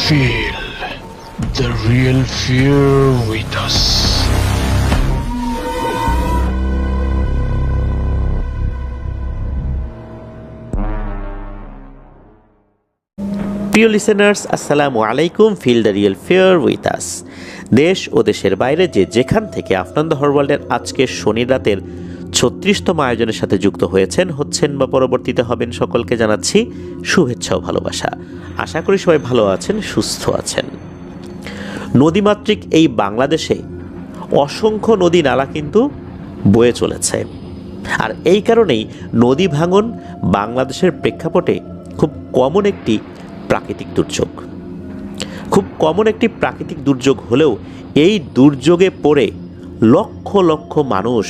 Feel the real fear with us. প্রিয় listeners, আসসালামু আলাইকুম। Feel the real fear with us. দেশ ও দেশের বাইরে যেখান থেকে আফটার দ্য হরর ওয়ার্ল্ডের আজকের শনি রাতের 36তম আয়োজনের সাথে যুক্ত হচ্ছেন বা পরবর্তীতে হবেন, সকলকে জানাচ্ছি শুভেচ্ছা ও ভালোবাসা। আশা করি সবাই ভালো আছেন, সুস্থ আছেন। নদীমাতৃক এই বাংলাদেশে অসংখ্য নদী নালা কিন্তু বয়ে চলেছে, আর এই কারণেই নদী ভাঙন বাংলাদেশের প্রেক্ষাপটে খুব কমন একটি প্রাকৃতিক দুর্যোগ হলেও এই দুর্যোগে পড়ে লক্ষ লক্ষ মানুষ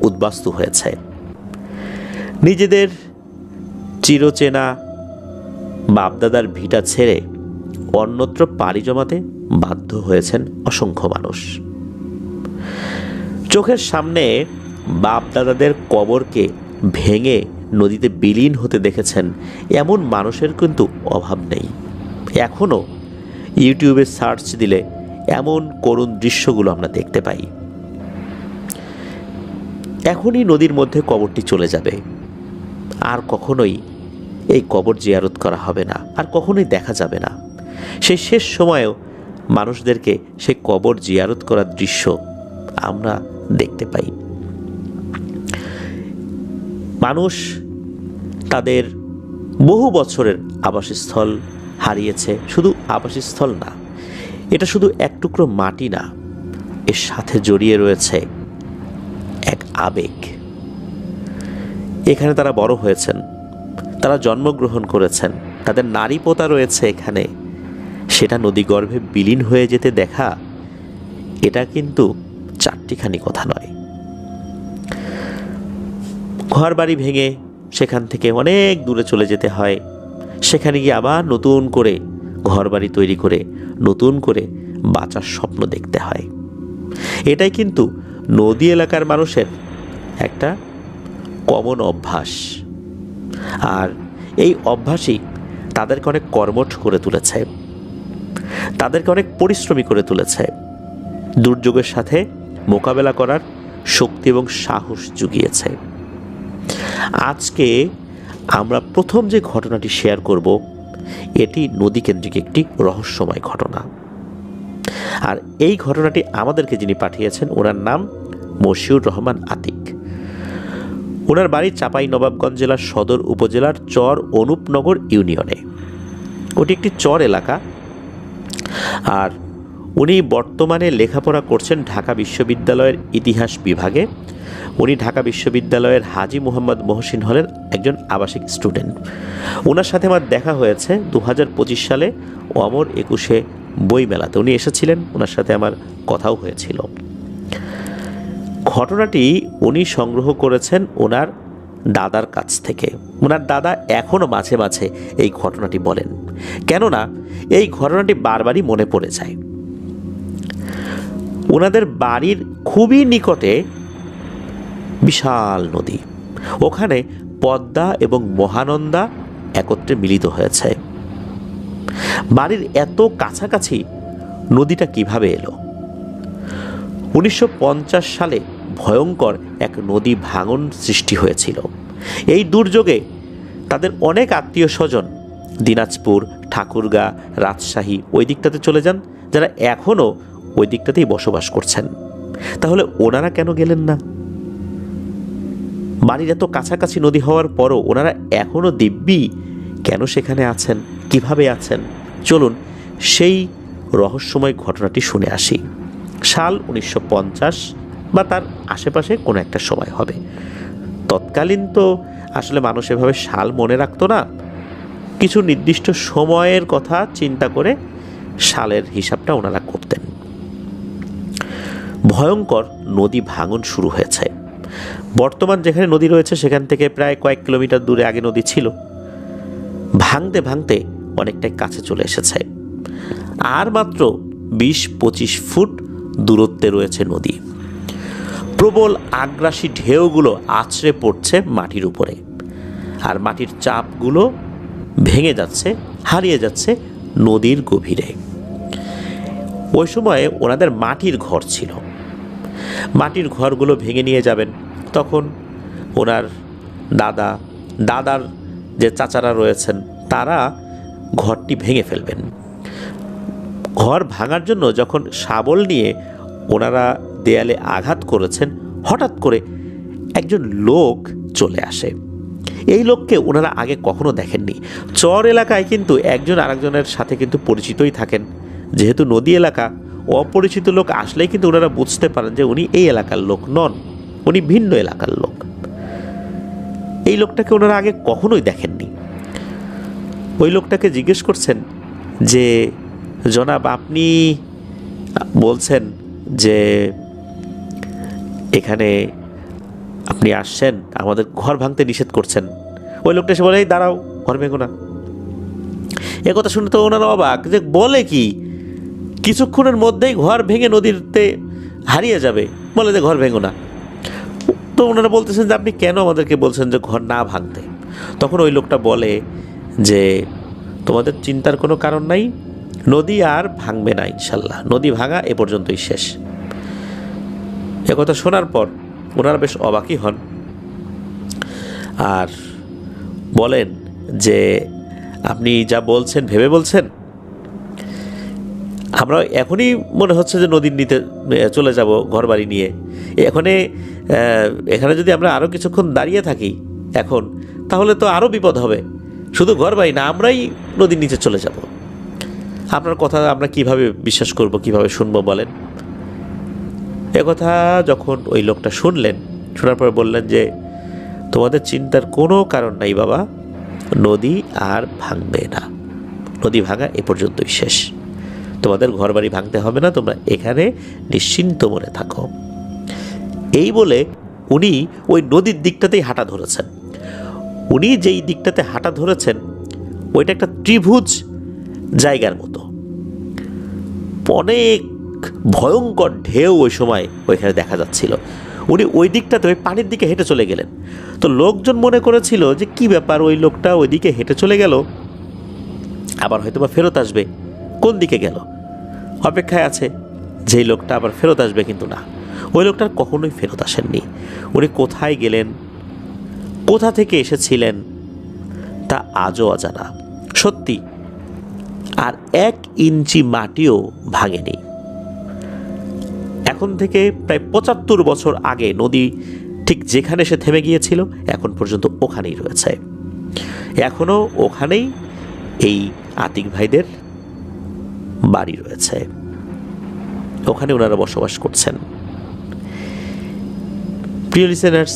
উদ্বাস্তু হয়েছে। নিজেদের চিরচেনা বাপদাদার ভিটা ছেড়ে অন্যত্র পাড়ি জমাতে বাধ্য হয়েছেন অসংখ্য মানুষ। চোখের সামনে বাপদাদাদের কবরকে ভেঙে নদীতে বিলীন হতে দেখেছেন এমন মানুষের কিন্তু অভাব নেই। এখনও ইউটিউবে সার্চ দিলে এমন করুণ দৃশ্যগুলো আমরা দেখতে পাই। এখনই নদীর মধ্যে কবরটি চলে যাবে, আর কখনোই এই কবর জিয়ারত করা হবে না, আর কখনোই দেখা যাবে না। সেই শেষ সময়েও মানুষদেরকে সেই কবর জিয়ারত করার দৃশ্য আমরা দেখতে পাই। মানুষ তাদের বহু বছরের আবাসস্থল হারিয়েছে। শুধু আবাসস্থল না, এটা শুধু এক টুকরো মাটি না, এর সাথে জড়িয়ে রয়েছে এক আবেগ। এখানে তারা বড় হয়েছেন, তারা জন্মগ্রহণ করেছেন, তাদের নারীপোতা রয়েছে এখানে। সেটা নদীগর্ভে বিলীন হয়ে যেতে দেখা, এটা কিন্তু চারটিখানি কথা নয়। ঘর বাড়ি ভেঙে সেখান থেকে অনেক দূরে চলে যেতে হয়, সেখানে গিয়ে আবার নতুন করে ঘর বাড়ি তৈরি করে নতুন করে বাঁচার স্বপ্ন দেখতে হয়। এটাই কিন্তু নদী এলাকার মানুষের একটা কমন অভ্যাস, আর এই অভ্যাসই তাদেরকে অনেক কর্মঠ করে তুলেছে, তাদেরকে অনেক পরিশ্রমী করে তুলেছে, দুর্যোগের সাথে মোকাবেলা করার শক্তি এবং সাহস জুগিয়েছে। আজকে আমরা প্রথম যে ঘটনাটি শেয়ার করব, এটি নদীকেন্দ্রিক একটি রহস্যময় ঘটনা। আর এই ঘটনাটি আমাদেরকে যিনি পাঠিয়েছেন, ওনার নাম মশিউর রহমান আতিক। ওনার বাড়ি চাঁপাইনবাবগঞ্জ জেলার সদর উপজেলার চর অনুপনগর ইউনিয়নে। ওটি একটি চর এলাকা, আর উনি বর্তমানে লেখাপড়া করছেন ঢাকা বিশ্ববিদ্যালয়ের ইতিহাস বিভাগে। উনি ঢাকা বিশ্ববিদ্যালয়ের হাজী মোহাম্মদ মহসিন হলের একজন আবাসিক স্টুডেন্ট। ওনার সাথে আমার দেখা হয়েছে 2025 সালে অমর 21 বইমেলাতে। উনি এসেছিলেন, ওনার সাথে আমার কথাও হয়েছিল। ঘটনাটি উনি সংগ্রহ করেছেন ওনার দাদার কাছ থেকে। ওনার দাদা এখনও মাঝে মাঝে এই ঘটনাটি বলেন, কেননা এই ঘটনাটি বারবারই মনে পড়ে যায়। ওনাদের বাড়ির খুবই নিকটে বিশাল নদী, ওখানে পদ্মা এবং মহানন্দা একত্রে মিলিত হয়েছে। বাড়ির এত কাছাকাছি নদীটা কিভাবে এলো? 1950 সালে ভয়ঙ্কর এক নদী ভাঙন সৃষ্টি হয়েছিল। এই দুর্যোগে তাদের অনেক আত্মীয় স্বজন দিনাজপুর, ঠাকুরগাঁ, রাজশাহী ওই দিকটাতে চলে যান, যারা এখনও ওই দিকটাতেই বসবাস করছেন। তাহলে ওনারা কেন গেলেন না? বাড়ির এত কাছাকাছি নদী হওয়ার পরও ওনারা এখনও দিব্যি কেন সেখানে আছেন, কিভাবে আছেন? চলুন সেই রহস্যময় ঘটনাটি শুনে আসি। সাল 1950 বা তার আশেপাশে কোনো একটা সময় হবে। তৎকালীন তো আসলে মানুষ এভাবে সাল মনে রাখতো না, কিছু নির্দিষ্ট সময়ের কথা চিন্তা করে সালের হিসাবটা ওনারা করতেন। ভয়ঙ্কর নদী ভাঙন শুরু হয়েছে। বর্তমান যেখানে নদী রয়েছে সেখান থেকে প্রায় কয়েক কিলোমিটার দূরে আগে নদী ছিল। ভাঙতে ভাঙতে অনেকটাই কাছে চলে এসেছে। আর মাত্র 20-25 ফুট দূরত্বে রয়েছে নদী। প্রবল আগ্রাসী ঢেউগুলো আছড়ে পড়ছে মাটির উপরে, আর মাটির চাপগুলো ভেঙে যাচ্ছে, হারিয়ে যাচ্ছে নদীর গভীরে। ওই সময়ে ওনাদের মাটির ঘর ছিল। মাটির ঘরগুলো ভেঙে নিয়ে যাবেন, তখন ওনার দাদার যে চাচারা রয়েছেন তারা ঘরটি ভেঙে ফেলবেন। ঘর ভাঙার জন্য যখন শাবল নিয়ে ওনারা দেয়ালে আঘাত করেছেন, হঠাৎ করে একজন লোক চলে আসে। এই লোককে ওনারা আগে কখনো দেখেননি। চর এলাকায় কিন্তু একজন আরেকজনের সাথে কিন্তু পরিচিতই থাকেন। যেহেতু নদী এলাকা, অপরিচিত লোক আসলেই কিন্তু ওনারা বুঝতে পারেন যে উনি এই এলাকার লোক নন, উনি ভিন্ন এলাকার লোক। এই লোকটাকে ওনারা আগে কখনোই দেখেননি। ওই লোকটাকে জিজ্ঞেস করছেন যে, জনাব, আপনি বলছেন যে এখানে আপনি আসছেন, আমাদের ঘর ভাঙতে নিষেধ করছেন। ওই লোকটা এসে বলে, এই দাঁড়াও, ঘর ভেঙো না। এ কথা শুনে তো ওনারা অবাক, যে বলে কি, কিছুক্ষণের মধ্যেই ঘর ভেঙে নদীতে হারিয়ে যাবে, বলে যে ঘর ভেঙো না। তো ওনারা বলতেছেন যে আপনি কেন আমাদেরকে বলছেন যে ঘর না ভাঙতে? তখন ওই লোকটা বলে যে তোমাদের চিন্তার কোনো কারণ নাই, নদী আর ভাঙবে না ইনশাল্লাহ, নদী ভাঙা এ পর্যন্তই শেষ। একথা শোনার পর ওনারা বেশ অবাকই হন আর বলেন যে আপনি যা বলছেন ভেবে বলছেন? আমরা এখনই মনে হচ্ছে যে নদীর নিতে চলে যাব ঘরবাড়ি নিয়ে। এখানে যদি আমরা আরও কিছুক্ষণ দাঁড়িয়ে থাকি এখন, তাহলে তো আরও বিপদ হবে। শুধু ঘরবাড়ি না, আমরাই নদীর নিচে চলে যাব। আপনার কথা আমরা কিভাবে বিশ্বাস করব, কিভাবে শুনবো বলেন? একথা যখন ওই লোকটা শুনলেন, শোনার পর বললেন যে তোমাদের চিন্তার কোনো কারণ নাই বাবা, নদী আর ভাঙবে না, নদী ভাঙা এ পর্যন্তই শেষ। তোমাদের ঘরবাড়ি ভাঙতে হবে না, তোমরা এখানে নিশ্চিন্ত মনে থাকো। এই বলে উনি ওই নদীর দিকটাতেই হাঁটা ধরেছেন। উনি যেই দিকটাতে হাঁটা ধরেছেন ওইটা একটা ত্রিভুজ জায়গার মতো, অনেক ভয়ঙ্কর ঢেউ ওই সময় ওইখানে দেখা যাচ্ছিল। উনি ওই দিকটাতে ওই পানির দিকে হেঁটে চলে গেলেন। তো লোকজন মনে করেছিল যে কি ব্যাপার, ওই লোকটা ওই দিকে হেঁটে চলে গেল, আবার হয়তো বা ফেরত আসবে। কোন দিকে গেল? অপেক্ষায় আছে যেই লোকটা আবার ফেরত আসবে, কিন্তু না, ওই লোকটার কখনোই ফেরত আসেননি। উনি কোথায় গেলেন, কোথা থেকে এসেছিলেন তা আজও অজানা। সত্যি আর 1 ইঞ্চি মাটিও ভাঙেনি। এখন থেকে প্রায় 75 বছর আগে নদী ঠিক যেখানে সে থেমে গিয়েছিল এখন পর্যন্ত ওখানেই রয়েছে। এখনও ওখানেই এই আতিক ভাইদের বাড়ি রয়েছে, ওখানে ওনারা বসবাস করছেন। প্রিয় লিসেনার্স,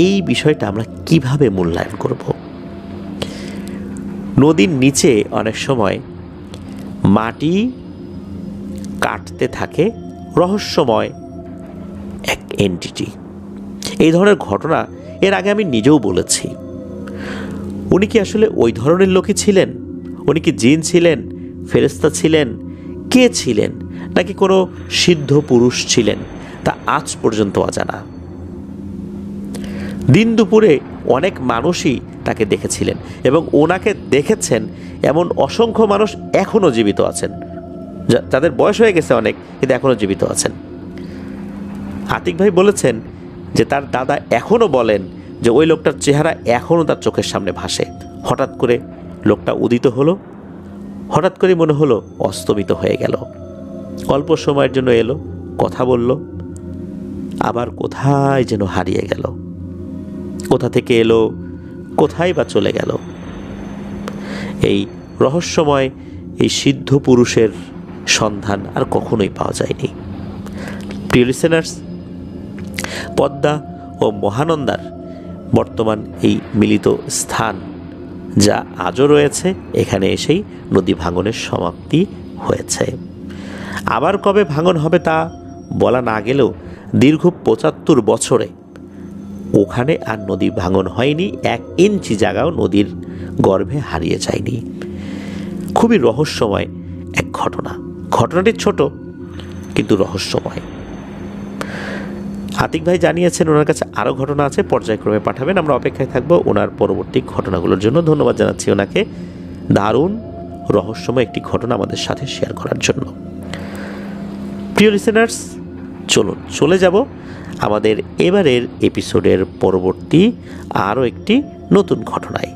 এই বিষয়টা আমরা কিভাবে মূল্যায়ন করব? নদীর নিচে অনেক সময় মাটি কাটতে থাকে রহস্যময় এক এন্টিটি। এই ধরনের ঘটনা এর আগে আমি নিজেও বলেছি। উনি কি আসলে ওই ধরনের লোকই ছিলেন? উনি কি জিন ছিলেন, ফেরেশতা ছিলেন, কে ছিলেন, নাকি কোনো সিদ্ধ পুরুষ ছিলেন, তা আজ পর্যন্ত অজানা। দিন দুপুরে অনেক মানুষই তাকে দেখেছিলেন এবং ওনাকে দেখেছেন এমন অসংখ্য মানুষ এখনও জীবিত আছেন, যাদের বয়স হয়ে গেছে অনেক, কিন্তু এখনও জীবিত আছেন। আতিক ভাই বলেছেন যে তার দাদা এখনও বলেন যে ওই লোকটার চেহারা এখনও তার চোখের সামনে ভাসে। হঠাৎ করে লোকটা উদিত হলো, হঠাৎ করে মনে হলো অস্তমিত হয়ে গেল। অল্প সময়ের জন্য এলো, কথা বলল, আবার কোথায় যেন হারিয়ে গেল। কোথা থেকে এলো, কোথায় বা চলে গেল? এই রহস্যময় এই সিদ্ধ পুরুষের সন্ধান আর কখনোই পাওয়া যায়নি। প্রিয় লিসেনার্স, পদ্মা ও মহানন্দার বর্তমান এই মিলিত স্থান যা আজও রয়েছে, এখানে এসেই নদী ভাঙনের সমাপ্তি হয়েছে। আবার কবে ভাঙন হবে তা বলা না গেলেও দীর্ঘ 75 বছরে ওখানে আর নদী ভাঙন হয়নি, 1 ইঞ্চি জায়গাও নদীর গর্ভে হারিয়ে যায়নি। খুবই রহস্যময় এক ঘটনা। ঘটনাটি ছোট কিন্তু রহস্যময়। আতিক ভাই জানিয়েছেন ওনার কাছে আরও ঘটনা আছে, পর্যায়ক্রমে পাঠাবেন, আমরা অপেক্ষায় থাকবো ওনার পরবর্তী ঘটনাগুলোর জন্য। ধন্যবাদ জানাচ্ছি ওনাকে। দারুণ রহস্যময় একটি ঘটনা আমাদের সাথে শেয়ার করার জন্য। প্রিয় লিসেনার্স, চলুন চলে যাব আমাদের এবারের এপিসোডের পরবর্তী আরও একটি নতুন ঘটনায়।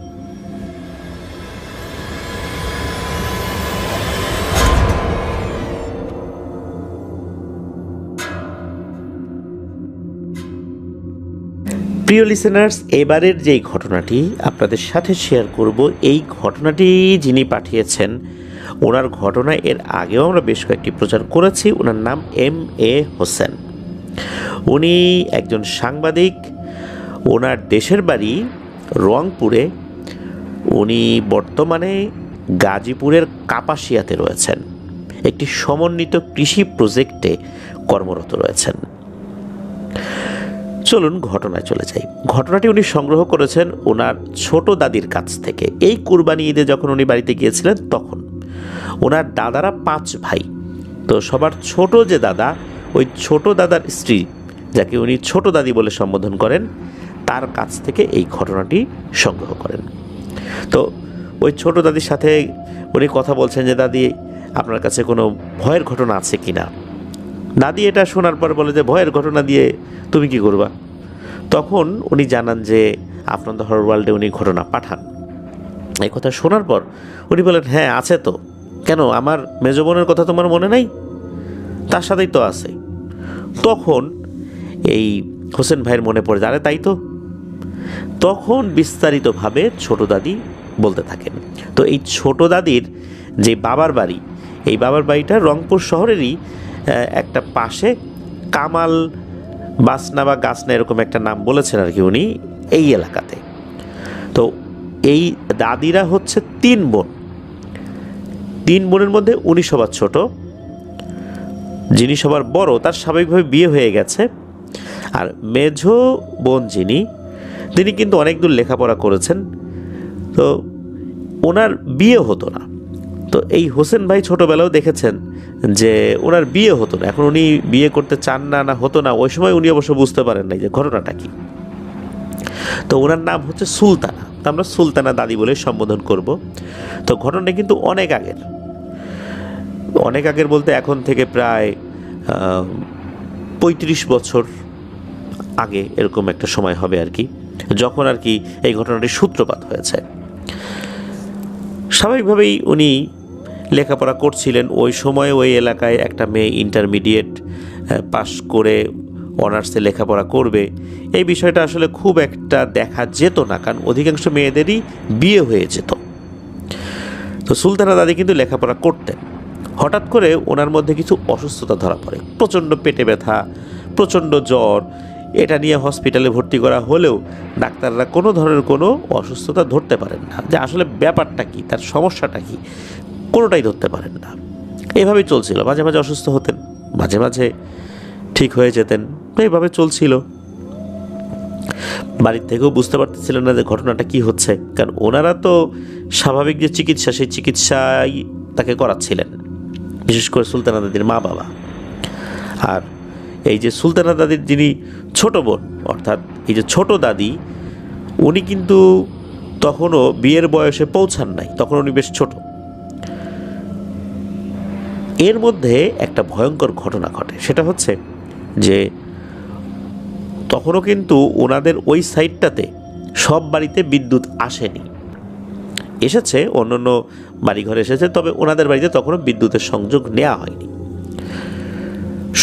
প্রিয় লিসেনার্স, এবারের যেই ঘটনাটি আপনাদের সাথে শেয়ার করব, এই ঘটনাটি যিনি পাঠিয়েছেন ওনার ঘটনা এর আগেও আমরা বেশ কয়েকটি প্রচার করেছি। ওনার নাম M.A. হোসেন। উনি একজন সাংবাদিক। ওনার দেশের বাড়ি রংপুরে। উনি বর্তমানে গাজীপুরের কাপাসিয়াতে রয়েছেন, একটি সমন্বিত কৃষি প্রজেক্টে কর্মরত রয়েছেন। চলুন ঘটনায় চলে যাই। ঘটনাটি উনি সংগ্রহ করেছেন ওনার ছোট দাদির কাছ থেকে। এই কুরবানি ঈদে যখন উনি বাড়িতে গিয়েছিলেন তখন ওনার দাদারা 5 ভাই। তো সবার ছোট যে দাদা, ওই ছোট দাদার স্ত্রী, যাকে উনি ছোট দাদি বলে সম্বোধন করেন, তার কাছ থেকে এই ঘটনাটি সংগ্রহ করেন। তো ওই ছোট দাদির সাথে উনি কথা বলছেন যে, দাদি আপনার কাছে কোনো ভয়ের ঘটনা আছে কি না। দাদি এটা শোনার পর বলে যে, ভয়ের ঘটনা দিয়ে তুমি কি করবা। তখন উনি জানান যে আপনার দ্য হরর ওয়ার্ল্ডে উনি ঘটনা পাঠান। এই কথা শোনার পর উনি বলেন, হ্যাঁ আছে তো, কেন আমার মেজ বোনের কথা তোমার মনে নাই? তার সাথেই তো আছে। তখন এই হোসেন ভাইয়ের মনে পড়ে, আরে তাই তো। তখন বিস্তারিতভাবে ছোট দাদি বলতে থাকেন। তো এই ছোট দাদির যে বাবার বাড়ি, এই বাবার বাড়িটা রংপুর শহরেরই একটা পাশে কামাল বাসনা বা গাছনা এরকম একটা নাম বলেছেন আর কি উনি, এই এলাকাতে। তো এই দাদিরা হচ্ছে 3 বোন। 3 বোনের মধ্যে উনি সবার ছোট। যিনি সবার বড় তার স্বাভাবিকভাবে বিয়ে হয়ে গেছে। আর মেজ বোন তিনি কিন্তু অনেক দূর লেখাপড়া করেছেন, তো ওনার বিয়ে হতো না। তো এই হোসেন ভাই ছোটোবেলাও দেখেছেন যে ওনার বিয়ে হতো না। এখন উনি বিয়ে করতে চান না হতো না, ওই সময় উনি অবশ্য বুঝতে পারেন নাই যে ঘটনাটা কি। তো ওনার নাম হচ্ছে সুলতানা। তো আমরা সুলতানা দাদি বলে সম্বোধন করব। তো ঘটনাটা কিন্তু অনেক আগের বলতে এখন থেকে প্রায় 35 বছর আগে এরকম একটা সময় হবে আর কি, যখন আর কি এই ঘটনাটির সূত্রপাত হয়েছে। স্বাভাবিকভাবেই উনি লেখাপড়া করছিলেন। ওই সময় ওই এলাকায় একটা মেয়ে ইন্টারমিডিয়েট পাশ করে অনার্সে লেখাপড়া করবে, এই বিষয়টা আসলে খুব একটা দেখা যেত না, কারণ অধিকাংশ মেয়েদেরই বিয়ে হয়ে যেত। তো সুলতানা দাদি কিন্তু লেখাপড়া করতেন। হঠাৎ করে ওনার মধ্যে কিছু অসুস্থতা ধরা পড়ে, প্রচণ্ড পেটে ব্যথা, প্রচণ্ড জ্বর। এটা নিয়ে হসপিটালে ভর্তি করা হলেও ডাক্তাররা কোনো ধরনের কোনো অসুস্থতা ধরতে পারেন না, যে আসলে ব্যাপারটা কি, তার সমস্যাটা কি, কোনোটাই ধরতে পারেন না। এইভাবেই চলছিল। মাঝে মাঝে অসুস্থ হতেন, মাঝে মাঝে ঠিক হয়ে যেতেন, এইভাবে চলছিল। বাড়ির থেকেও বুঝতে পারতেছিলেন না যে ঘটনাটা কি হচ্ছে, কারণ ওনারা তো স্বাভাবিক যে চিকিৎসা, সেই চিকিৎসাই তাকে করাচ্ছিলেন, বিশেষ করে সুলতানা দাদির মা বাবা। আর এই যে সুলতানা দাদির যিনি ছোট বোন, অর্থাৎ এই যে ছোট দাদি, উনি কিন্তু তখনও বিয়ের বয়সে পৌঁছান নাই, তখন উনি বেশ ছোট। এর মধ্যে একটা ভয়ঙ্কর ঘটনা ঘটে। সেটা হচ্ছে যে তখনও কিন্তু ওনাদের ওই সাইডটাতে সব বাড়িতে বিদ্যুৎ আসেনি। এসেছে, অন্যান্য বাড়িঘরে এসেছে, তবে ওনাদের বাড়িতে তখনও বিদ্যুতের সংযোগ নেওয়া হয়নি।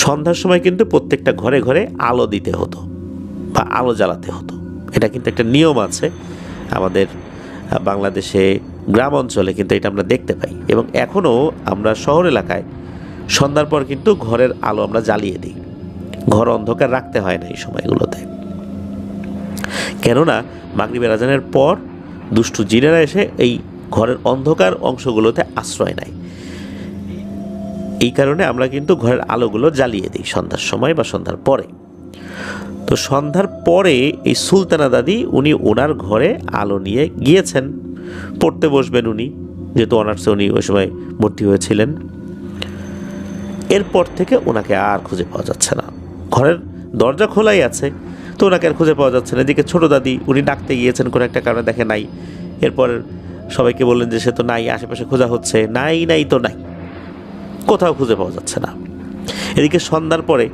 সন্ধ্যার সময় কিন্তু প্রত্যেকটা ঘরে ঘরে আলো দিতে হতো বা আলো জ্বালাতে হতো। এটা কিন্তু একটা নিয়ম আছে আমাদের বাংলাদেশে, গ্রাম অঞ্চলে কিন্তু এটা আমরা দেখতে পাই। এবং এখনও আমরা শহর এলাকায় সন্ধ্যার পর কিন্তু ঘরের আলো আমরা জ্বালিয়ে দিই, ঘর অন্ধকার রাখতে হয় না এই সময়গুলোতে। কেননা মাগরিবের আজানের পর দুষ্টু জিনেরা এসে এই ঘরের অন্ধকার অংশগুলোতে আশ্রয় নেয়। এই কারণে আমরা কিন্তু ঘরের আলোগুলো জ্বালিয়ে দিই সন্ধ্যার সময় বা সন্ধ্যার পরে। তো সন্ধ্যার পরে এই সুলতানা দাদি উনি ওনার ঘরে আলো নিয়ে গিয়েছেন, পড়তে বসবেন উনি, যেহেতু অনার্সে উনি ওই সময় ভর্তি হয়েছিলেন। এরপর থেকে ওনাকে আর খুঁজে পাওয়া যাচ্ছে না। ঘরের দরজা খোলাই আছে, তো ওনাকে আর খুঁজে পাওয়া যাচ্ছে না। এদিকে ছোটো দাদি উনি ডাকতে গিয়েছেন, কোনো একটা কারণে দেখে নাই। এরপর সবাইকে বললেন যে সে তো নাই, আশেপাশে খোঁজা হচ্ছে, নাই নাই তো নাই, কোথাও খুঁজে পাওয়া যাচ্ছে না। এদিকে সন্ধ্যার পরে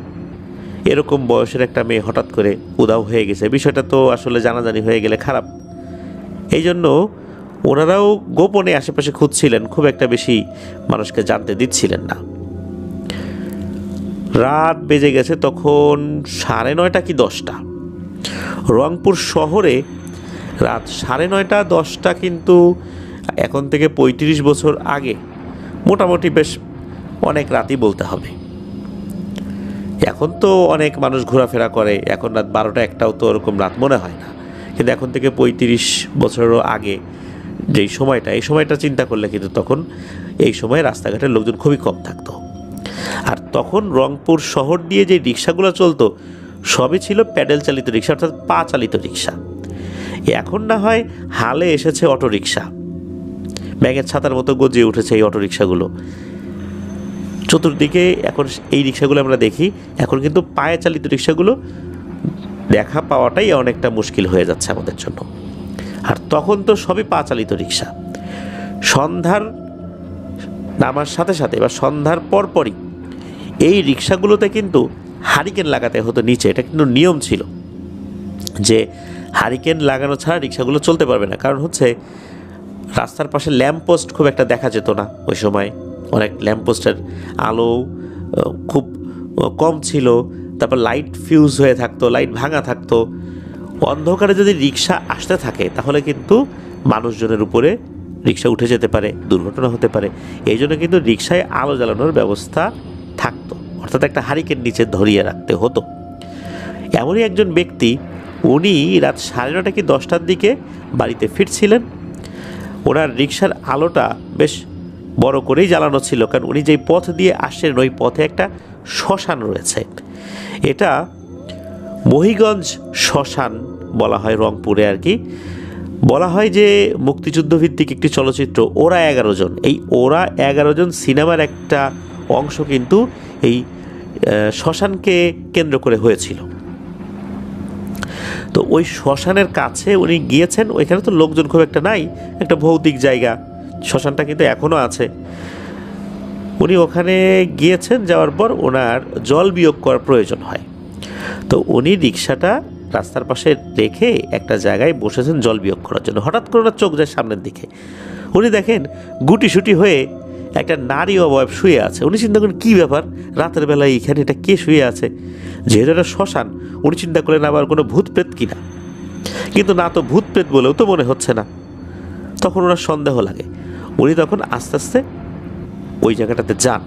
এরকম বয়সের একটা মেয়ে হঠাৎ করে উধাও হয়ে গেছে, বিষয়টা তো আসলে জানাজানি হয়ে গেলে খারাপ। এই জন্য ওনারাও গোপনে আশেপাশে খুঁজছিলেন, খুব একটা বেশি মানুষকে জানতে দিচ্ছিলেন না। রাত বেজে গেছে তখন 9:30 কি 10টা। রংপুর শহরে রাত 9:30 10টা কিন্তু এখন থেকে 35 বছর আগে মোটামুটি বেশ অনেক রাতই বলতে হবে। এখন তো অনেক মানুষ ঘোরাফেরা করে, এখন রাত 12টা 1টাও তো ওরকম রাত মনে হয় না, কিন্তু এখন থেকে 35 বছরও আগে যেই সময়টা, এই সময়টা চিন্তা করলে কিন্তু তখন এই সময় রাস্তাঘাটের লোকজন খুবই কম থাকতো। আর তখন রংপুর শহর দিয়ে যে রিক্সাগুলো চলতো সবই ছিল প্যাডেল চালিত রিক্সা, অর্থাৎ পা চালিত রিক্সা। এখন না হয় হালে এসেছে অটো রিক্সা, ব্যাঙের ছাতার মতো গজিয়ে উঠেছে এই অটো রিক্সাগুলো চতুর্দিকে। এখন এই রিক্সাগুলো আমরা দেখি, এখন কিন্তু পায়ে চালিত রিক্সাগুলো দেখা পাওয়াটাই অনেকটা মুশকিল হয়ে যাচ্ছে আমাদের জন্য। আর তখন তো সবই পা চালিত রিক্সা। সন্ধ্যার নামার সাথে সাথে বা সন্ধ্যার পরপরই এই রিক্সাগুলোতে কিন্তু হারিকেন লাগাতে হতো নিচে। এটা কিন্তু নিয়ম ছিল যে হারিকেন লাগানো ছাড়া রিক্সাগুলো চলতে পারবে না, কারণ হচ্ছে রাস্তার পাশে ল্যাম্পপোস্ট খুব একটা দেখা যেত না ওই সময়, অনেক ল্যাম্পপোস্টের আলো খুব কম ছিল, তারপর লাইট ফিউজ হয়ে থাকতো, লাইট ভাঙা থাকতো। অন্ধকারে যদি রিক্সা আসতে থাকে তাহলে কিন্তু মানুষজনের উপরে রিক্সা উঠে যেতে পারে, দুর্ঘটনা হতে পারে। এই জন্য কিন্তু রিক্সায় আলো জ্বালানোর ব্যবস্থা থাকতো, অর্থাৎ একটা হারিকেন নিচে ধরিয়ে রাখতে হতো। এমনই একজন ব্যক্তি, উনি রাত 9:30 কি 10টার দিকে বাড়িতে ফিরছিলেন। ওনার রিক্সার আলোটা বেশ বড় করেই জ্বালানো ছিল, কারণ উনি যেই পথ দিয়ে আসছেন ওই পথে একটা শ্মশান রয়েছে। এটা মহিগঞ্জ শ্মশান বলা হয় রংপুরে আর কি। বলা হয় যে মুক্তিযুদ্ধ ভিত্তিক একটি চলচ্চিত্র ওরা 11 জন, এই ওরা 11 জন সিনেমার একটা অংশ কিন্তু এই শ্মশানকে কেন্দ্র করে হয়েছিল। তো ওই শ্মশানের কাছে উনি গিয়েছেন, ওইখানে তো লোকজন খুব একটা নাই, একটা ভৌতিক জায়গা, শ্মশানটা কিন্তু এখনও আছে। উনি ওখানে গিয়েছেন, যাওয়ার পর ওনার জল বিয়োগ করার প্রয়োজন হয়। তো উনি রিক্সাটা রাস্তার পাশে রেখে একটা জায়গায় বসেছেন জল বিয়োগ করার জন্য। হঠাৎ করে ওনার চোখ যায় সামনের দিকে, উনি দেখেন গুটিসুটি হয়ে একটা নারী অবয়ব শুয়ে আছে। উনি চিন্তা করেন কী ব্যাপার, রাতের বেলায় এখানে এটা কে শুয়ে আছে? যেহেতু এটা শ্মশান, উনি চিন্তা করলেন আবার কোনো ভূত প্রেত কিনা, কিন্তু না তো ভূত প্রেত বলেও তো মনে হচ্ছে না। তখন ওনার সন্দেহ লাগে। উনি তখন আস্তে আস্তে ওই জায়গাটাতে যান।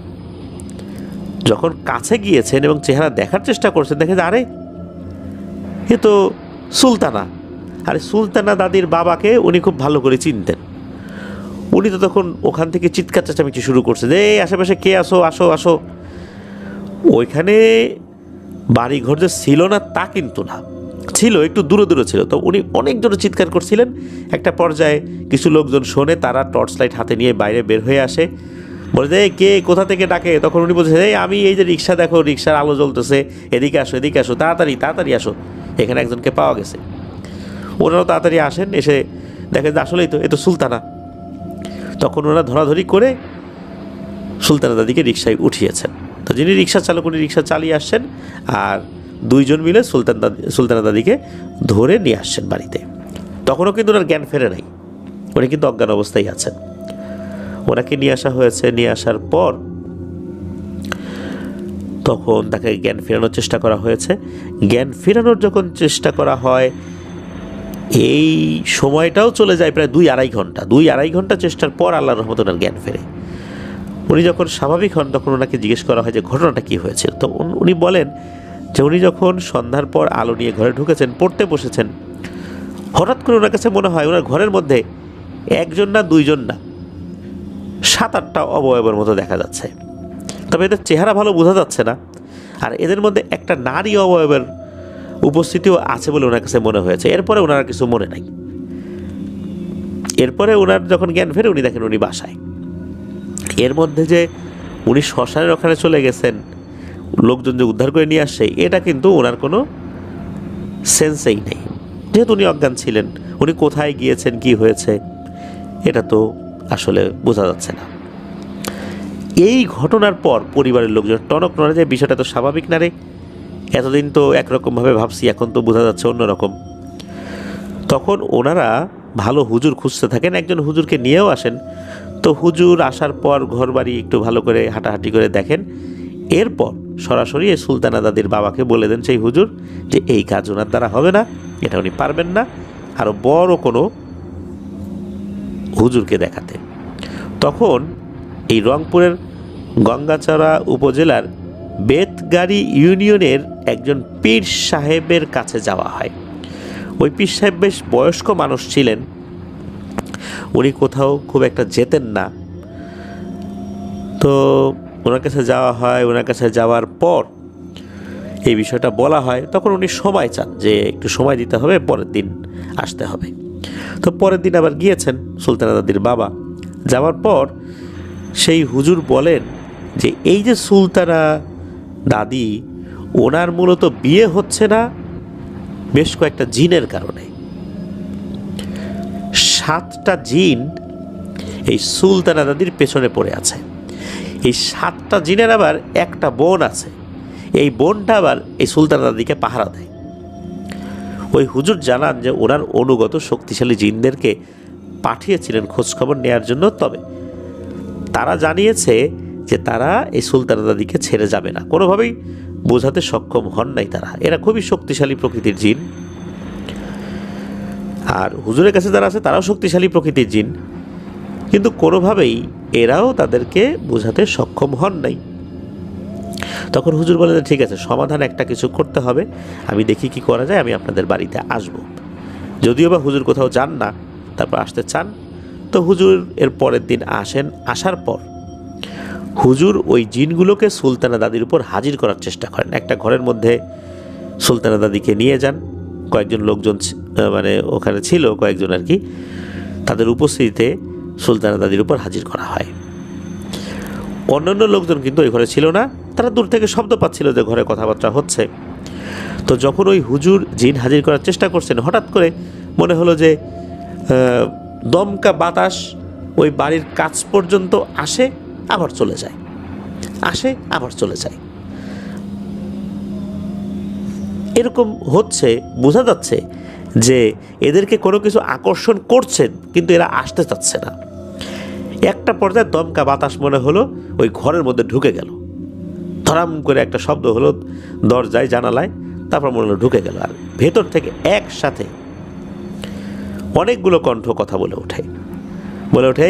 যখন কাছে গিয়েছেন এবং চেহারা দেখার চেষ্টা করছেন, দেখেন আরে এ তো সুলতানা। আরে সুলতানা দাদির বাবাকে উনি খুব ভালো করে চিনতেন। উনি তো তখন ওখান থেকে চিৎকার চেঁচামেচি শুরু করছেন, এই আশেপাশে কে আসো, আসো আসো। ওইখানে বাড়িঘর যে ছিল না তা কিন্তু না, ছিল একটু দূরে দূরে ছিল। তো উনি অনেকজন চিৎকার করছিলেন। একটা পর্যায়ে কিছু লোকজন শোনে, তারা টর্চ লাইট হাতে নিয়ে বাইরে বের হয়ে আসে, বলে যে কে কোথা থেকে ডাকে। তখন উনি বলছে, এই আমি, এই যে রিক্সা দেখো, রিক্সার আলো জ্বলতেছে, এদিকে আসো, এদিকে আসো, তাড়াতাড়ি তাড়াতাড়ি আসো, এখানে একজনকে পাওয়া গেছে। ওনারাও তাড়াতাড়ি আসেন, এসে দেখেন যে আসলেই তো এ তো সুলতানা। তখন ওনারা ধরাধরি করে সুলতানা দাদিকে রিক্সায় উঠিয়েছেন। তো যিনি রিক্সা চালক, উনি রিক্সা চালিয়ে আসছেন, আর দুইজন মিলে সুলতানা দাদিকে ধরে নিয়ে আসছেন বাড়িতে। তখনও কিন্তু ওনার জ্ঞান ফেরে নাই, উনি কিন্তু অজ্ঞান অবস্থায় আছেন। ওনাকে নিয়ে আসা হয়েছে। নিয়ে আসার পর তখন তাকে জ্ঞান ফেরানোর চেষ্টা করা হয়েছে। জ্ঞান ফেরানোর যখন চেষ্টা করা হয়, এই সময়টাও চলে যায় প্রায় 2-2.5 ঘন্টা। 2-2.5 ঘন্টা চেষ্টার পর আল্লাহর রহমতে ওনার জ্ঞান ফেরে। উনি যখন স্বাভাবিক হন তখন ওনাকে জিজ্ঞেস করা হয় যে ঘটনাটা কী হয়েছিল। তো উনি বলেন যে উনি যখন সন্ধ্যার পর আলো নিয়ে ঘরে ঢুকেছেন, পড়তে বসেছেন, হঠাৎ করে ওনার কাছে মনে হয় ওনার ঘরের মধ্যে একজন না, দুইজন না, 7-8টা অবয়বের মতো দেখা যাচ্ছে। তবে এদের চেহারা ভালো বোঝা যাচ্ছে না, আর এদের মধ্যে একটা নারী অবয়বের উপস্থিতিও আছে বলে ওনার কাছে মনে হয়েছে। এরপরে ওনার আর কিছু মনে নাই। এরপরে ওনার যখন জ্ঞান ফেরে, উনি দেখেন উনি বাসায়। এর মধ্যে যে উনি শ্মশানের ওখানে চলে গেছেন, লোকজন যে উদ্ধার করে নিয়ে আসছে, এটা কিন্তু ওনার কোনো সেন্সেই নেই, যেহেতু উনি অজ্ঞান ছিলেন। উনি কোথায় গিয়েছেন, কি হয়েছে, এটা তো আসলে বোঝা যাচ্ছে না। এই ঘটনার পর পরিবারের লোকজন টনক নড়ে যায়, বিষয়টা তো স্বাভাবিক না রে, এতদিন তো একরকমভাবে ভাবছি, এখন তো বোঝা যাচ্ছে অন্যরকম। তখন ওনারা ভালো হুজুর খুঁজতে থাকেন, একজন হুজুরকে নিয়েও আসেন। তো হুজুর আসার পর ঘর বাড়ি একটু ভালো করে হাঁটাহাঁটি করে দেখেন। এরপর সরাসরি এই সুলতানা দাদির বাবাকে বলে দেন সেই হুজুর যে এই কাজ ওনার দ্বারা হবে না, এটা উনি পারবেন না, আরও বড় কোনো হুজুরকে দেখাতে। তখন এই রংপুরের গঙ্গাচড়া উপজেলার বেতগাড়ি ইউনিয়নের একজন পীর সাহেবের কাছে যাওয়া হয়। ওই পীর সাহেব বেশ বয়স্ক মানুষ ছিলেন, উনি কোথাও খুব একটা যেতেন না। তো ওনার কাছে যাওয়া হয়, ওনার কাছে যাওয়ার পর এই বিষয়টা বলা হয়। তখন উনি সময় চান যে একটু সময় দিতে হবে, পরের দিন আসতে হবে। তো পরের দিন আবার গিয়েছেন সুলতানা দাদির বাবা। যাওয়ার পর সেই হুজুর বলেন যে এই যে সুলতানা দাদি, ওনার মূলত বিয়ে হচ্ছে না বেশ কয়েকটা জিনের কারণে। 7টা জিন এই সুলতানা দাদির পেছনে পড়ে আছে। এই 7টা জিনের আবার একটা বোন আছে, এই বোনটা আবার এই সুলতানা দাদিকে পাহারা দেয়। ওই হুজুর জানান যে ওনার অনুগত শক্তিশালী জিনদেরকে পাঠিয়েছিলেন খোঁজখবর নেওয়ার জন্য, তবে তারা জানিয়েছে যে তারা এই সুলতানা দাদিকে ছেড়ে যাবে না, কোনোভাবেই বোঝাতে সক্ষম হন নাই তারা। এরা খুবই শক্তিশালী প্রকৃতির জিন, আর হুজুরের কাছে যারা আছে তারাও শক্তিশালী প্রকৃতির জিন, কিন্তু কোনোভাবেই এরাও তাদেরকে বোঝাতে সক্ষম হন নাই। তখন হুজুর বলেন ঠিক আছে, সমাধান একটা কিছু করতে হবে, আমি দেখি কি করা যায়, আমি আপনাদের বাড়িতে আসব। যদিও বা হুজুর কোথাও যান না, তারপর আসতে চান। তো হুজুর এর পরের দিন আসেন। আসার পর হুজুর ওই জিনগুলোকে সুলতানা দাদির উপর হাজির করার চেষ্টা করেন। একটা ঘরের মধ্যে সুলতানা দাদিকে নিয়ে যান, কয়েকজন লোকজন মানে ওখানে ছিল কয়েকজন আর কি, তাদের উপস্থিতিতে সুলতানা দাদির উপর হাজির করা হয়। অন্যান্য লোকজন কিন্তু ওই ঘরে ছিল না, তারা দূর থেকে শব্দ পাচ্ছিল যে ঘরে কথাবার্তা হচ্ছে। তো যখন ওই হুজুর জিন হাজির করার চেষ্টা করছেন, হঠাৎ করে মনে হলো যে দমকা বাতাস ওই বাড়ির কাছ পর্যন্ত আসে, আবার চলে যায়, আসে আবার চলে যায়। এরকম হচ্ছে, বোঝা যাচ্ছে যে এদেরকে কোনো কিছু আকর্ষণ করছেন, কিন্তু এরা আসতে চাচ্ছে না। একটা পর্যায়ে দমকা বাতাস মনে হলো ওই ঘরের মধ্যে ঢুকে গেল, ধরাম করে একটা শব্দ হলো দরজায় জানালায়, তারপর মনে হলো ঢুকে গেল। আর ভেতর থেকে একসাথে অনেকগুলো কণ্ঠ কথা বলে ওঠে,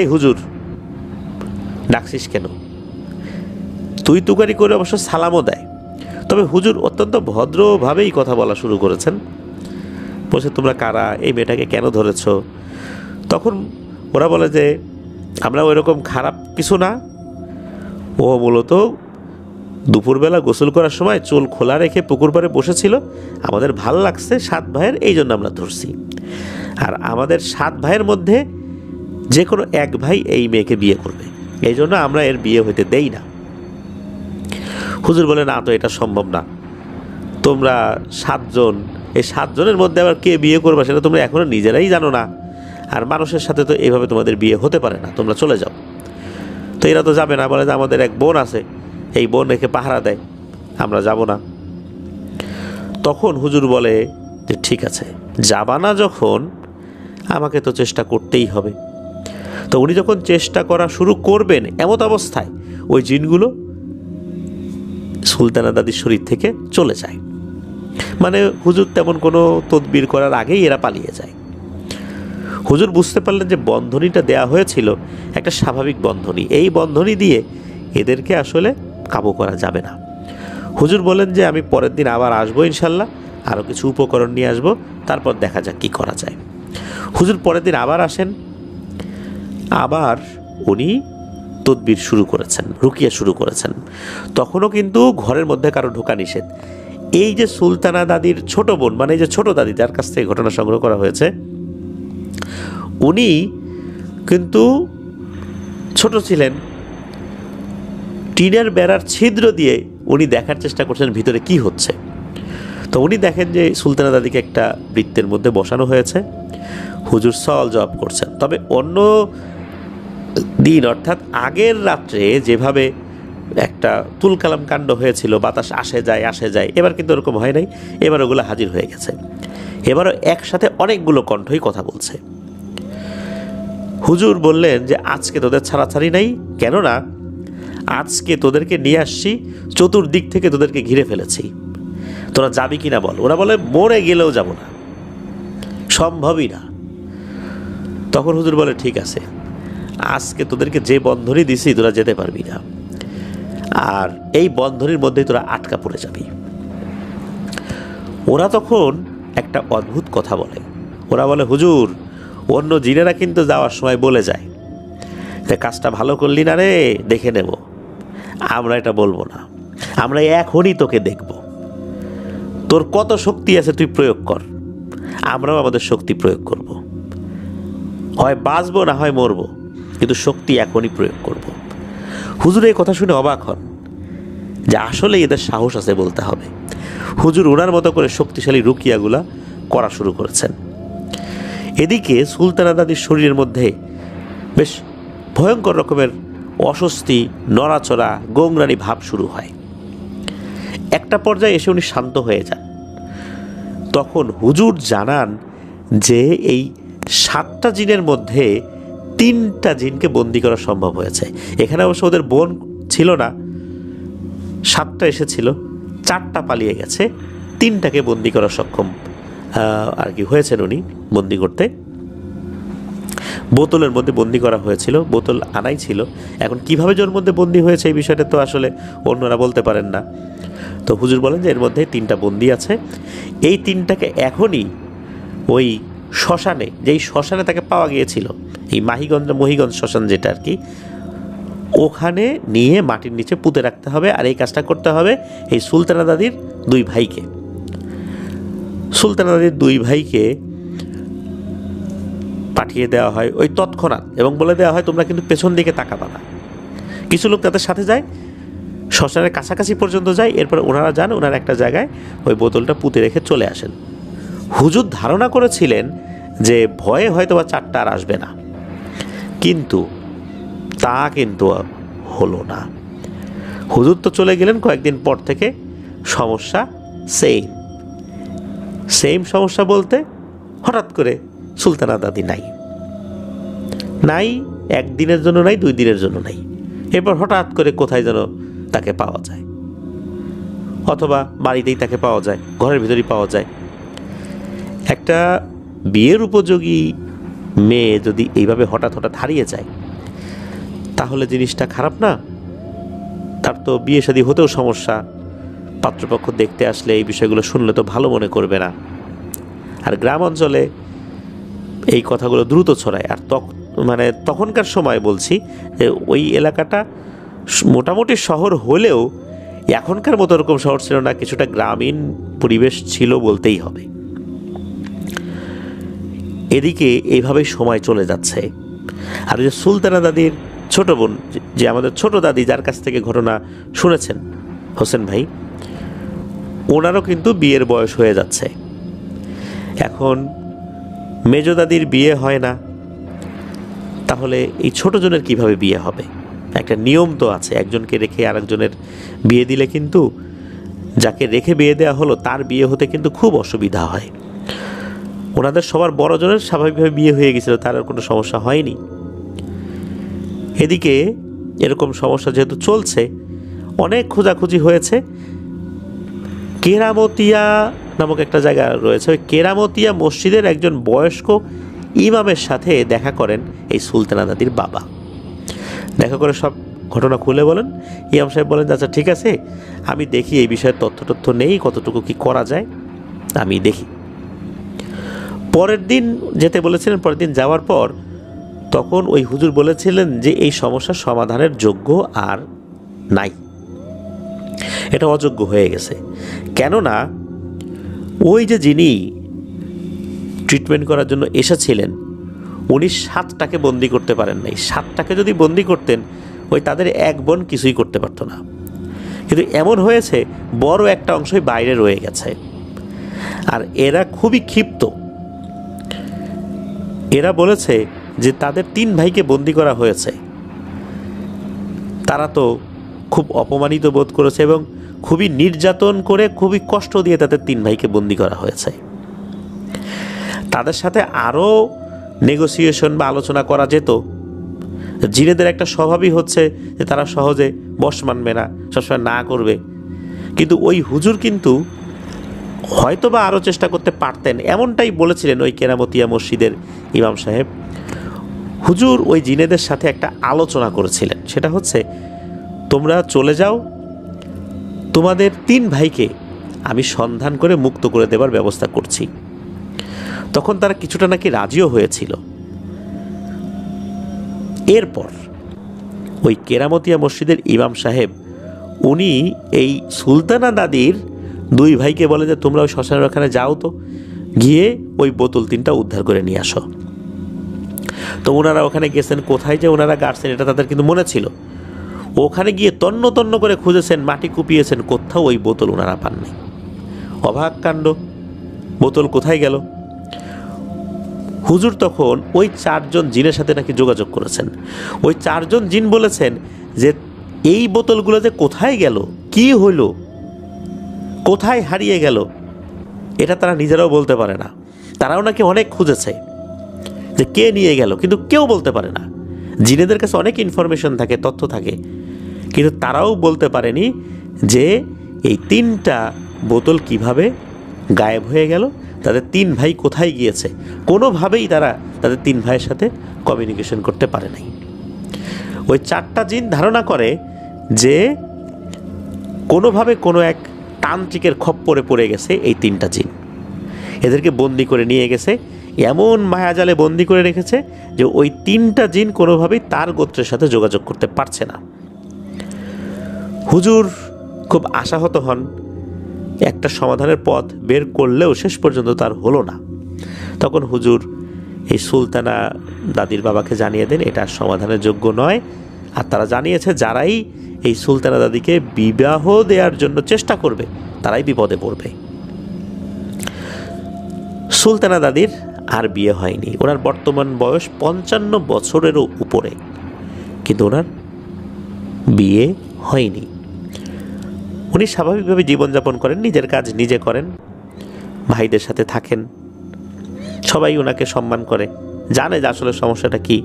এই হুজুর ডাকছিস কেন? তুই তুকারি করে অবশ্য সালামও দেয়, তবে হুজুর অত্যন্ত ভদ্রভাবেই কথা বলা শুরু করেছেন। বলছে তোমরা কারা, এই মেয়েটাকে কেন ধরেছ? তখন ওরা বলে যে আমরা ওইরকম খারাপ কিছু না, ও মূলত দুপুরবেলা গোসল করার সময় চুল খোলা রেখে পুকুর পাড়ে বসেছিল, আমাদের ভাল লাগছে 7 ভাইয়ের, এই জন্য আমরা ধরছি। আর আমাদের 7 ভাইয়ের মধ্যে যে কোনো এক ভাই এই মেয়েকে বিয়ে করবে, এই জন্য আমরা এর বিয়ে হইতে দেই না। হুজুর বলে না, তো এটা সম্ভব না, তোমরা 7 জন, এই 7 জনের মধ্যে আবার কে বিয়ে করবে সেটা তোমরা এখনো নিজেরাই জানো না, আর মানুষের সাথে তো এইভাবে তোমাদের বিয়ে হতে পারে না, তোমরা চলে যাও। তো এরা তো যাবে না, বলে যে আমাদের এক বোন আছে, এই বোন রেখে পাহারা দেয়, আমরা যাব না। তখন হুজুর বলে যে ঠিক আছে, যাবা না যখন, আমাকে তো চেষ্টা করতেই হবে। তো উনি যখন চেষ্টা করা শুরু করবেন, এমত অবস্থায় ওই জিনগুলো সুলতানা দাদির শরীর থেকে চলে যায়। মানে হুজুর তেমন কোনো তদবির করার আগেই এরা পালিয়ে যায়। হুজুর বুঝতে পারলেন যে বন্ধনীটা দেয়া হয়েছিল একটা স্বাভাবিক বন্ধনী, এই বন্ধনী দিয়ে এদেরকে আসলে কাবু করা যাবে না। হুজুর বলেন যে আমি পরের দিন আবার আসবো ইনশাল্লাহ, আরও কিছু উপকরণ নিয়ে আসবো, তারপর দেখা যাক কী করা যায়। হুজুর পরের দিন আবার আসেন, আবার উনি তদবির শুরু করেছেন, রুকিয়া শুরু করেছেন। তখনও কিন্তু ঘরের মধ্যে কারো ঢোকা নিষেধ। এই যে সুলতানা দাদির ছোট বোন, মানে এই যে ছোট দাদি যার কাছ থেকে ঘটনা সংগ্রহ করা হয়েছে, উনি কিন্তু ছোট ছিলেন। টিনের বেড়ার ছিদ্র দিয়ে উনি দেখার চেষ্টা করছেন ভিতরে কি হচ্ছে। তো উনি দেখেন যে সুলতানা দাদিকে একটা বৃত্তের মধ্যে বসানো হয়েছে, হুজুর সওয়াল জবাব করছেন। তবে অন্য দিন অর্থাৎ আগের রাত্রে যেভাবে একটা তুলকালাম কাণ্ড হয়েছিল, বাতাস আসে যায়, এবার কিন্তু ওরকম হয় নাই। এবার ওগুলো হাজির হয়ে গেছে। এবারও একসাথে অনেকগুলো কণ্ঠই কথা বলছে। হুজুর বললেন যে আজকে তোদের ছাড়াছাড়ি নাই, কেননা আজকে তোদেরকে নিয়ে আসছি, চতুর্দিক থেকে তোদেরকে ঘিরে ফেলেছি, তোরা যাবি কিনা বল। ওরা বলে মরে গেলেও যাব না, সম্ভবই না। তখন হুজুর বলে ঠিক আছে, আজকে তোদেরকে যে বন্ধনী দিছি তোরা যেতে পারবি না, আর এই বন্ধনীর মধ্যেই তোরা আটকা পড়ে যাবি। ওরা তখন একটা অদ্ভুত কথা বলে। ওরা বলে হুজুর, অন্য জিনেরা কিন্তু যাওয়ার সময় বলে যায় যে কাজটা ভালো করলি না রে, দেখে নেব। আমরা এটা বলবো না, আমরা এখনই তোকে দেখব, তোর কত শক্তি আছে তুই প্রয়োগ কর, আমরাও আমাদের শক্তি প্রয়োগ করব। হয় বাঁচবো না হয় মরবো, কিন্তু শক্তি এখনই প্রয়োগ করব। হুজুর এই কথা শুনে অবাক হন যে আসলে এদের সাহস আছে বলতে হবে। হুজুর ওনার মতো করে শক্তিশালী রুকিয়াগুলা করা শুরু করেছেন। এদিকে সুলতানা দাদির শরীরের মধ্যে বেশ ভয়ঙ্কর রকমের অস্বস্তি, নড়াচড়া, গোংরানি ভাব শুরু হয়। একটা পর্যায়ে এসে উনি শান্ত হয়ে যান। তখন হুজুর জানান যে এই 7টা জিনের মধ্যে 3টা জিনকে বন্দি করা সম্ভব হয়েছে। এখানে অবশ্য ওদের বোন ছিল না, 7টা এসেছিল, 4টা পালিয়ে গেছে, 3টাকে বন্দি করা সক্ষম আর কি হয়েছেন উনি বন্দি করতে। বোতলের মধ্যে বন্দি করা হয়েছিল, বোতল আনাই ছিল। এখন কিভাবে জোর মধ্যে বন্দি হয়েছে এই বিষয়টা তো আসলে অন্যরা বলতে পারেন না। তো হুজুর বলেন যে এর মধ্যে 3টা বন্দি আছে। এই 3টাকে এখনই ওই শ্মশানে, যেই শ্মশানে তাকে পাওয়া গিয়েছিল, এই মহিগঞ্জ শ্মশান যেটা আর কি, ওখানে নিয়ে মাটির নিচে পুঁতে রাখতে হবে। আর এই কাজটা করতে হবে এই সুলতানা দাদির 2 ভাইকে। সুলতানা দাদির 2 ভাইকে পাঠিয়ে দেওয়া হয় ওই তৎক্ষণাৎ, এবং বলে দেওয়া হয় তোমরা কিন্তু পেছন দিকে তাকাবা না। কিছু লোক তাদের সাথে যায়, শ্মশানের কাছাকাছি পর্যন্ত যায়, এরপর ওনারা যান, ওনারা একটা জায়গায় ওই বোতলটা পুঁতে রেখে চলে আসেন। হুজুর ধারণা করেছিলেন যে ভয়ে হয়তো বা 4টা আর আসবে না, কিন্তু তা কিন্তু হলো না। হুজুর তো চলে গেলেন, কয়েকদিন পর থেকে সমস্যা সেম সমস্যা বলতে হঠাৎ করে সুলতানা দাদি নাই, 1 দিনের জন্য নাই, 2 দিনের জন্য নাই। এরপর হঠাৎ করে কোথায় যেন তাকে পাওয়া যায়, অথবা বাড়িতেই তাকে পাওয়া যায়, ঘরের ভিতরেই পাওয়া যায়। একটা বিয়ের উপযোগী মেয়ে যদি এইভাবে হঠাৎ হারিয়ে যায়, তাহলে জিনিসটা খারাপ না? তার তো বিয়ে শাদী হতেও সমস্যা, পাত্রপক্ষ দেখতে আসলে এই বিষয়গুলো শুনলে তো ভালো মনে করবে না। আর গ্রাম অঞ্চলে এই কথাগুলো দ্রুত ছড়ায়। আর তখনকার সময় বলছি যে ওই এলাকাটা মোটামুটি শহর হলেও এখনকার মতো এরকম শহর ছিল না, কিছুটা গ্রামীণ পরিবেশ ছিল বলতেই হবে। এদিকে এইভাবেই সময় চলে যাচ্ছে। আর ওই যে সুলতানা দাদির ছোট বোন, যে আমাদের ছোট দাদি, যার কাছ থেকে ঘটনা শুনেছেন হোসেন ভাই, ওনারও কিন্তু বিয়ের বয়স হয়ে যাচ্ছে। এখন মেজ দাদির বিয়ে হয় না, তাহলে এই ছোট জনের কিভাবে বিয়ে হবে? একটা নিয়ম তো আছে, একজনকে রেখে আরেকজনের বিয়ে দিলে কিন্তু যাকে রেখে বিয়ে দেওয়া হলো তার বিয়ে হতে কিন্তু খুব অসুবিধা হয়। ওনাদের সবার বড় জনের স্বাভাবিকভাবে বিয়ে হয়ে গেছিল, তার আর কোনো সমস্যা হয়নি। এদিকে এরকম সমস্যা যেহেতু চলছে, অনেক খোঁজাখুঁজি হয়েছে। কেরামতিয়া নামক একটা জায়গা রয়েছে, ওই কেরামতিয়া মসজিদের একজন বয়স্ক ইমামের সাথে দেখা করেন এই সুলতানা দাদির বাবা। দেখা করে সব ঘটনা খুলে বলেন। ইমাম সাহেব বলেন, আচ্ছা ঠিক আছে, আমি দেখি এই বিষয়ে তথ্য নেই, কতটুকু কি করা যায় আমি দেখি। পরের দিন যেতে বলেছিলেন। পরের দিন যাওয়ার পর তখন ওই হুজুর বলেছিলেন যে এই সমস্যার সমাধানের যোগ্য আর নাই, এটা অযোগ্য হয়ে গেছে। কেননা ওই যে যিনি ট্রিটমেন্ট করার জন্য এসেছিলেন, উনি 7টাকে বন্দি করতে পারেন নাই। 7টাকে যদি বন্দি করতেন, ওই তাদের 1 বোন কিছুই করতে পারতো না। কিন্তু এমন হয়েছে বড় একটা অংশই বাইরে রয়ে গেছে। আর এরা খুবই ক্ষিপ্ত, এরা বলেছে যে তাদের 3 ভাইকে বন্দি করা হয়েছে। তারা তো খুব অপমানিত বোধ করেছে এবং খুবই নির্যাতন করে খুবই কষ্ট দিয়ে তাদের 3 ভাইকে বন্দি করা হয়েছে। তাদের সাথে আরও নেগোসিয়েশন বা আলোচনা করা যেত। জিনেদের একটা স্বভাবই হচ্ছে যে তারা সহজে বশ মানবে না, সবসময় না করবে। কিন্তু ওই হুজুর কিন্তু হয়তো বা আরও চেষ্টা করতে পারতেন, এমনটাই বলেছিলেন ওই কেরামতিয়া মসজিদের ইমাম সাহেব। হুজুর ওই জিনেদের সাথে একটা আলোচনা করেছিলেন, সেটা হচ্ছে তোমরা চলে যাও, তোমাদের 3 ভাইকে আমি সন্ধান করে মুক্ত করে দেবার ব্যবস্থা করছি। তখন তারা কিছুটা নাকি রাজিও হয়েছিল। এরপর ওই কেরামতিয়া মসজিদের ইমাম সাহেব উনি এই সুলতানা দাদির 2 ভাইকে বলে যে তোমরা ওই শ্মশানের ওখানে যাও, তো গিয়ে ওই বোতল 3টা উদ্ধার করে নিয়ে আসো। তো ওনারা ওখানে গেছেন, কোথায় যে ওনারা গাড়ছেন এটা তাদের কিন্তু মনে ছিল। ওখানে গিয়ে তন্ন তন্ন করে খুঁজেছেন, মাটি কুপিয়েছেন, কোথাও ওই বোতল ওনারা পাননি। অবাক কাণ্ড, বোতল কোথায় গেল? হুজুর তখন ওই 4 জন জিনের সাথে নাকি যোগাযোগ করেছেন। ওই 4 জন জিন বলেছেন যে এই বোতলগুলো যে কোথায় গেল, কি হইল, কোথায় হারিয়ে গেল, এটা তারা নিজেরাও বলতে পারে না। তারাও নাকি অনেক খুঁজেছে যে কে নিয়ে গেল, কিন্তু কেউ বলতে পারে না। জিনেদের কাছে অনেক ইনফরমেশন থাকে, তথ্য থাকে, কিন্তু তারাও বলতে পারেনি যে এই 3টা বোতল কিভাবে গায়েব হয়ে গেল, তাদের 3 ভাই কোথায় গিয়েছে। কোনোভাবেই তারা তাদের 3 ভাইয়ের সাথে কমিউনিকেশন করতে পারে নাই। ওই 4টা জিন ধারণা করে যে কোনোভাবে কোনো এক তান্ত্রিকের খপ্পরে পড়ে গেছে এই 3টা জিন, এদেরকে বন্দি করে নিয়ে গেছে, এমন মায়াজালে বন্দি করে রেখেছে যে ওই 3টা জিন কোনোভাবেই তার গোত্রের সাথে যোগাযোগ করতে পারছে না। হুজুর খুব আশাহত হন, একটা সমাধানের পথ বের করলেও শেষ পর্যন্ত তার হলো না। তখন হুজুর এই সুলতানা দাদির বাবাকে জানিয়ে দেন এটা সমাধানের যোগ্য নয়, আর তারা জানিয়েছে যারাই এই সুলতানা দাদিকে বিবাহ দেওয়ার জন্য চেষ্টা করবে তারাই বিপদে পড়বে। সুলতানা দাদির আর বিয়ে হয়নি, ওনার বর্তমান বয়স 55 বছরেরও উপরে, কিন্তু ওনার বিয়ে হয়নি। উনি স্বাভাবিকভাবে জীবনযাপন করেন, নিজের কাজ নিজে করেন, ভাইদের সাথে থাকেন, সবাই ওনাকে সম্মান করে, জানে যে আসলে সমস্যাটা কি।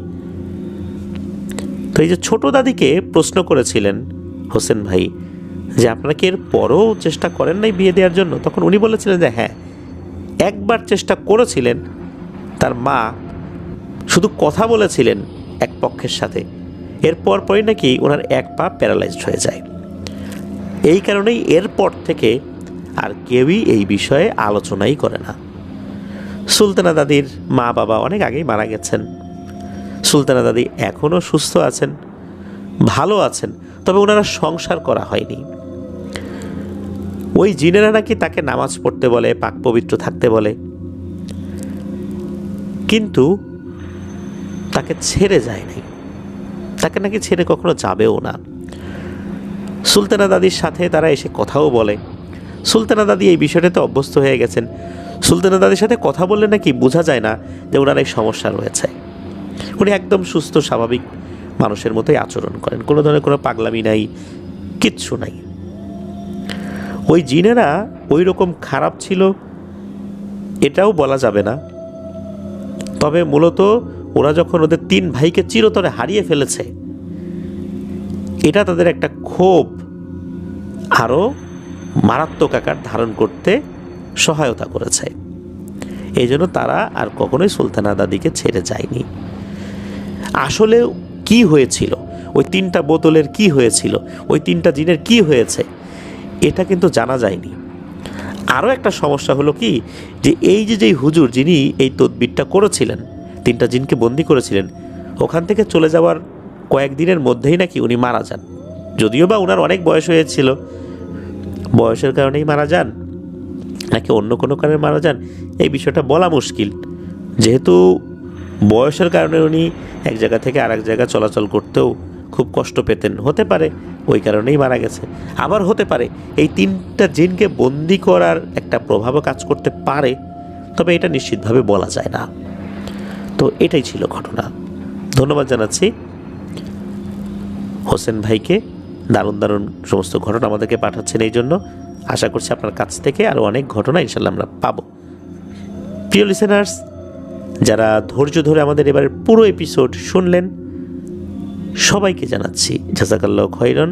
তো এই যে ছোট দাদিকে প্রশ্ন করেছিলেন হোসেন ভাই যে আপনারা কি এর পরও চেষ্টা করেন নাই বিয়ে দেওয়ার জন্য, তখন উনি বলেছিলেন যে হ্যাঁ, একবার চেষ্টা করেছিলেন, তার মা শুধু কথা বলেছিলেন এক পক্ষের সাথে, এরপর পরই নাকি ওনার এক পা প্যারালাইজড হয়ে যায়। এই কারণেই এরপর থেকে আর কেউই এই বিষয়ে আলোচনাই করে না। সুলতানা দাদির মা বাবা অনেক আগেই মারা গেছেন। সুলতানা দাদি এখনও সুস্থ আছেন, ভালো আছেন, তবে ওনারা সংসার করা হয়নি। ওই জিনেরা নাকি তাকে নামাজ পড়তে বলে, পাক পবিত্র থাকতে বলে, কিন্তু তাকে ছেড়ে যায় নাই, তাকে নাকি ছেড়ে কখনো যাবেও না। সুলতানা দাদির সাথে তারা এসে কথাও বলে। সুলতানা দাদি এই বিষয়টাতে অভ্যস্ত হয়ে গেছেন। সুলতানা দাদির সাথে কথা বললে নাকি বোঝা যায় না যে ওনার এই সমস্যা রয়েছে। উনি একদম সুস্থ স্বাভাবিক মানুষের মতোই আচরণ করেন, কোনো ধরনের কোনো পাগলামি নাই, কিচ্ছু নাই। ওই জিনেরা ওই রকম খারাপ ছিল এটাও বলা যাবে না, তবে মূলত ওরা যখন ওদের 3 ভাইকে চিরতরে হারিয়ে ফেলেছে, এটা তাদের একটা ক্ষোভ আরও মারাত্মক আকার ধারণ করতে সহায়তা করেছে। এই জন্য তারা আর কখনোই সুলতানা দাদিকে ছেড়ে যায়নি। আসলে কি হয়েছিল, ওই 3টা বোতলের কি হয়েছিল, ওই 3টা জিনের কি হয়েছে, এটা কিন্তু জানা যায়নি। আরও একটা সমস্যা হলো কি, যে এই যে যেই হুজুর যিনি এই তদবিরটা করেছিলেন, 3টা জিনকে বন্দি করেছিলেন, ওখান থেকে চলে যাওয়ার কয়েকদিনের মধ্যেই নাকি উনি মারা যান। যদিও বা ওনার অনেক বয়স হয়েছিল, বয়সের কারণেই মারা যান নাকি অন্য কোনো কারণে মারা যান এই বিষয়টা বলা মুশকিল। যেহেতু বয়সের কারণে উনি এক জায়গা থেকে আরেক জায়গা চলাচল করতেও খুব কষ্ট পেতেন, হতে পারে ওই কারণেই মারা গেছে। আবার হতে পারে এই 3টা জিনকে বন্দি করার একটা প্রভাবও কাজ করতে পারে, তবে এটা নিশ্চিতভাবে বলা যায় না। তো এটাই ছিল ঘটনা। ধন্যবাদ জানাচ্ছি হোসেন ভাইকে, দারুণ দারুণ সমস্ত ঘটনা আমাদেরকে পাঠাচ্ছেন। এই জন্য আশা করছি আপনার কাছ থেকে আরও অনেক ঘটনা ইনশাল্লাহ আমরা পাবো। প্রিয় লিসেনার্স, যারা ধৈর্য ধরে আমাদের এবারের পুরো এপিসোড শুনলেন, সবাইকে জানাচ্ছি জাযাকাল্লাহ খৈরান,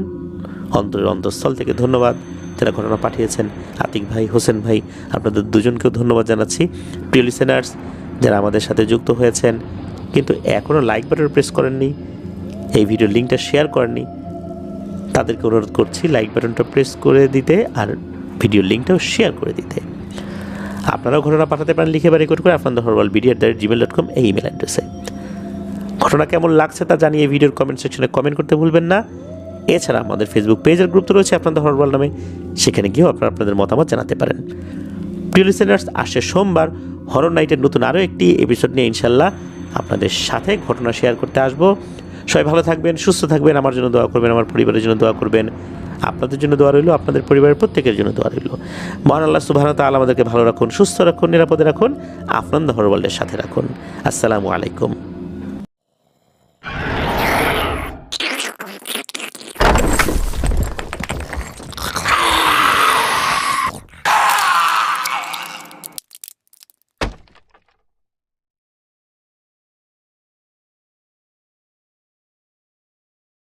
অন্তরের অন্তঃস্থল থেকে ধন্যবাদ। যারা ঘটনা পাঠিয়েছেন, আতিক ভাই, হোসেন ভাই, আপনাদের দুজনকেও ধন্যবাদ জানাচ্ছি। প্রিয় লিসেনার্স, যারা আমাদের সাথে যুক্ত হয়েছেন কিন্তু এখনও লাইক বাটন প্রেস করেননি, এই ভিডিওর লিঙ্কটা শেয়ার করেননি, তাদেরকে অনুরোধ করছি লাইক বাটনটা প্রেস করে দিতে আর ভিডিওর লিঙ্কটাও শেয়ার করে দিতে। আপনারাও ঘটনা পাঠাতে পারেন লিখে বা রেকর্ড করে afnandahorbal@gmail.com এই ইমেল অ্যাড্রেসে। ঘটনা কেমন লাগছে তা জানিয়ে ভিডিওর কমেন্ট সেকশনে কমেন্ট করতে ভুলবেন না। এছাড়া আমাদের ফেসবুক পেজের গ্রুপ তো রয়েছে আপনাদের হরবাল নামে, সেখানে গিয়েও আপনারা আপনাদের মতামত জানাতে পারেন। প্রিয় লিসেনার্স, আসছে সোমবার হরর নাইটের নতুন আরও একটি এপিসোড নিয়ে ইনশাল্লাহ আপনাদের সাথে ঘটনা শেয়ার করতে আসবো। সবাই ভালো থাকবেন, সুস্থ থাকবেন, আমার জন্য দোয়া করবেন, আমার পরিবারের জন্য দোয়া করবেন, আপনাদের জন্য দোয়া রইল, আপনাদের পরিবারের প্রত্যেকের জন্য দোয়া রইল। মহান আল্লাহ সুবহানাহু ওয়া তাআলা আমাদেরকে ভালো রাখুন, সুস্থ রাখুন, নিরাপদে রাখুন, আফনান দ্য হরর ওয়ার্ল্ডের সাথে রাখুন। আসসালামু আলাইকুম।